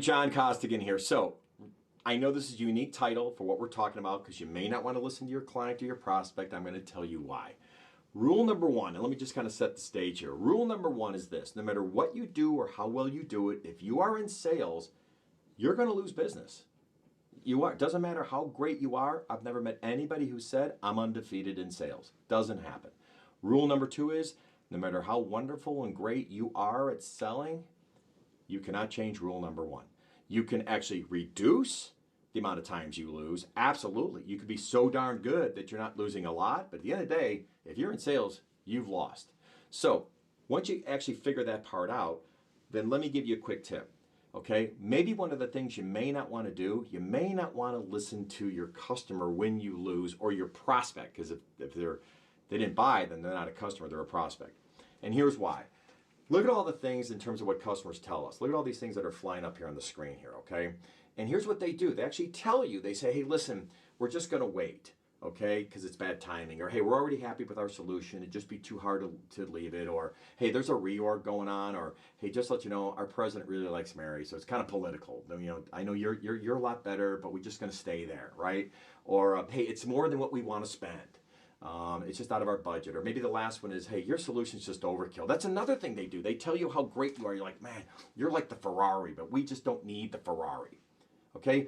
John Costigan here. So I know this is a unique title for what we're talking about because you may not want to listen to your client or your prospect. I'm going to tell you why. Rule number one, and let me just kind of set the stage here. Rule number one is this: no matter what you do or how well you do it, if you are in sales, you're going to lose business. You are. Doesn't matter how great you are. I've never met anybody who said, I'm undefeated in sales. Doesn't happen. Rule number two is, no matter how wonderful and great you are at selling, you cannot change rule number one. You can actually reduce the amount of times you lose. Absolutely. You could be so darn good that you're not losing a lot, but at the end of the day, if you're in sales, you've lost. So once you actually figure that part out, then let me give you a quick tip. Okay, maybe one of the things you may not want to do, you may not want to listen to your customer when you lose, or your prospect, because if they didn't buy, then they're not a customer, they're a prospect. And here's why. Look at all the things in terms of what customers tell us. Look at all these things that are flying up here on the screen here, okay? And here's what they do. They actually tell you, they say, hey, listen, we're just going to wait, okay, because it's bad timing. Or, hey, we're already happy with our solution. It'd just be too hard to leave it. Or, hey, there's a reorg going on. Or, hey, just to let you know, our president really likes Mary, so it's kind of political. You know, I know you're a lot better, but we're just going to stay there, right? Or, hey, it's more than what we want to spend. It's just out of our budget. Or maybe the last one is, hey, your solution's just overkill. That's another thing they do. They tell you how great you are. You're like, man, you're like the Ferrari, but we just don't need the Ferrari. Okay?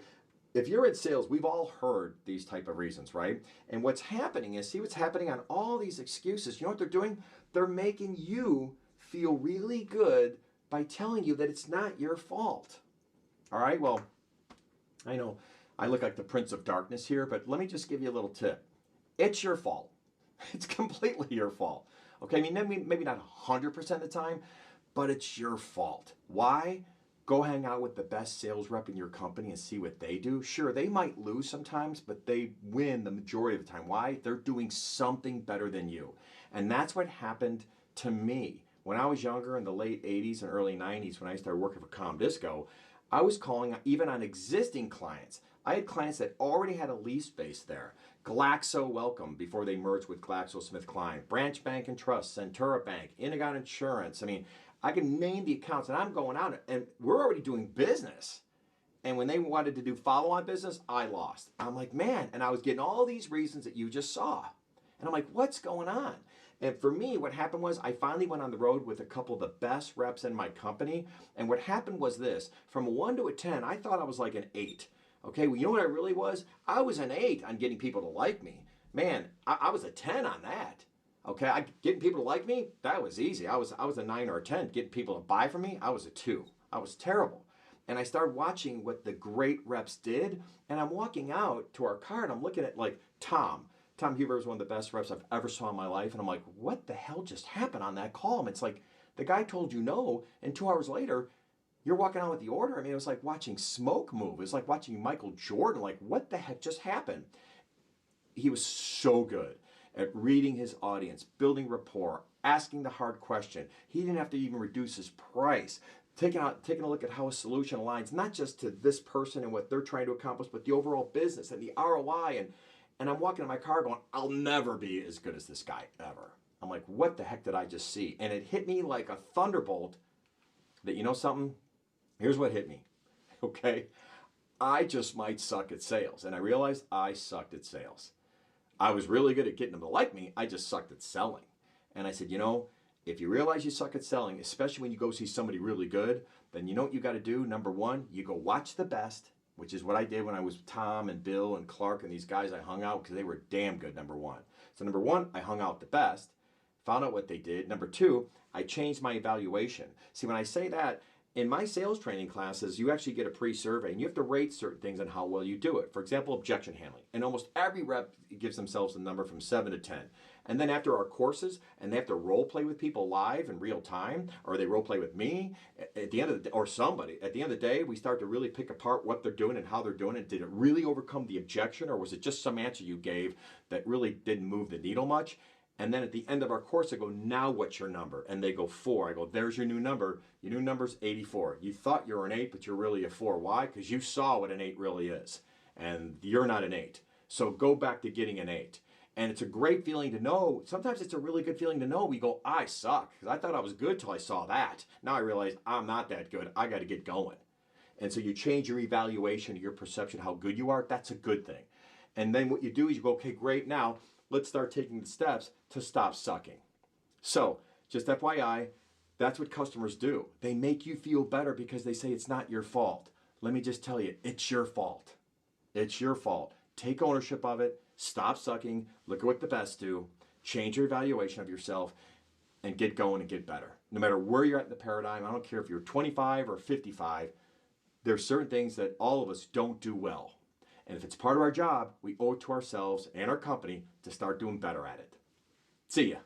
If you're in sales, we've all heard these type of reasons, right? And what's happening is, see what's happening on all these excuses. You know what they're doing? They're making you feel really good by telling you that it's not your fault. All right? Well, I know I look like the Prince of Darkness here, but let me just give you a little tip. It's your fault. It's completely your fault. Okay, I mean, maybe not 100% of the time, but it's your fault. Why? Go hang out with the best sales rep in your company and see what they do. Sure, they might lose sometimes, but they win the majority of the time. Why? They're doing something better than you. And that's what happened to me. When I was younger in the late 80s and early 90s, when I started working for ComDisco, I was calling even on existing clients. I had clients that already had a lease base there. Glaxo Welcome, before they merged with GlaxoSmithKline, Branch Bank and Trust, Centura Bank, Inagon Insurance. I mean, I can name the accounts, and I'm going out, and we're already doing business. And when they wanted to do follow-on business, I lost. I'm like, man, and I was getting all these reasons that you just saw. And I'm like, what's going on? And for me, what happened was I finally went on the road with a couple of the best reps in my company. And what happened was this: from a 1 to a 10, I thought I was like an 8. Okay, well, you know what I really was? I was an 8 on getting people to like me. Man, I was a 10 on that. Okay, getting people to like me, that was easy. I was a 9 or a 10. Getting people to buy from me, I was a 2. I was terrible. And I started watching what the great reps did. And I'm walking out to our car and I'm looking at like Tom Huber was one of the best reps I've ever saw in my life. And I'm like, what the hell just happened on that call? And it's like, the guy told you no, and 2 hours later, you're walking out with the order. I mean, it was like watching smoke move. It was like watching Michael Jordan. Like, what the heck just happened? He was so good at reading his audience, building rapport, asking the hard question. He didn't have to even reduce his price. Taking a look at how a solution aligns, not just to this person and what they're trying to accomplish, but the overall business and the ROI. And I'm walking in my car going, I'll never be as good as this guy, ever. I'm like, what the heck did I just see? And it hit me like a thunderbolt that, you know something? Here's what hit me, okay? I just might suck at sales. And I realized I sucked at sales. I was really good at getting them to like me. I just sucked at selling. And I said, you know, if you realize you suck at selling, especially when you go see somebody really good, then you know what you got to do? Number one, you go watch the best, which is what I did when I was with Tom and Bill and Clark and these guys. I hung out because they were damn good, number one. So number one, I hung out with the best, found out what they did. Number two, I changed my evaluation. See, when I say that, in my sales training classes, you actually get a pre-survey and you have to rate certain things on how well you do it. For example, objection handling. And almost every rep gives themselves a number from 7 to 10. And then after our courses, and they have to role play with people live in real time, or they role play with me at the end of the day, or somebody. At the end of the day, we start to really pick apart what they're doing and how they're doing it. Did it really overcome the objection, or was it just some answer you gave that really didn't move the needle much? And then at the end of our course, I go, now what's your number? And they go 4. I go, there's your new number. Your new number's 84. You thought you were an 8, but you're really a 4. Why? Because you saw what an 8 really is. And you're not an 8. So go back to getting an 8. And it's a great feeling to know. Sometimes it's a really good feeling to know. We go, I suck. Because I thought I was good till I saw that. Now I realize I'm not that good. I got to get going. And so you change your evaluation, your perception, how good you are. That's a good thing. And then what you do is you go, okay, great. Now let's start taking the steps to stop sucking. So just FYI, that's what customers do. They make you feel better because they say it's not your fault. Let me just tell you, it's your fault. It's your fault. Take ownership of it. Stop sucking. Look at what the best do. Change your evaluation of yourself and get going and get better. No matter where you're at in the paradigm, I don't care if you're 25 or 55, there's certain things that all of us don't do well. And if it's part of our job, we owe it to ourselves and our company to start doing better at it. See ya.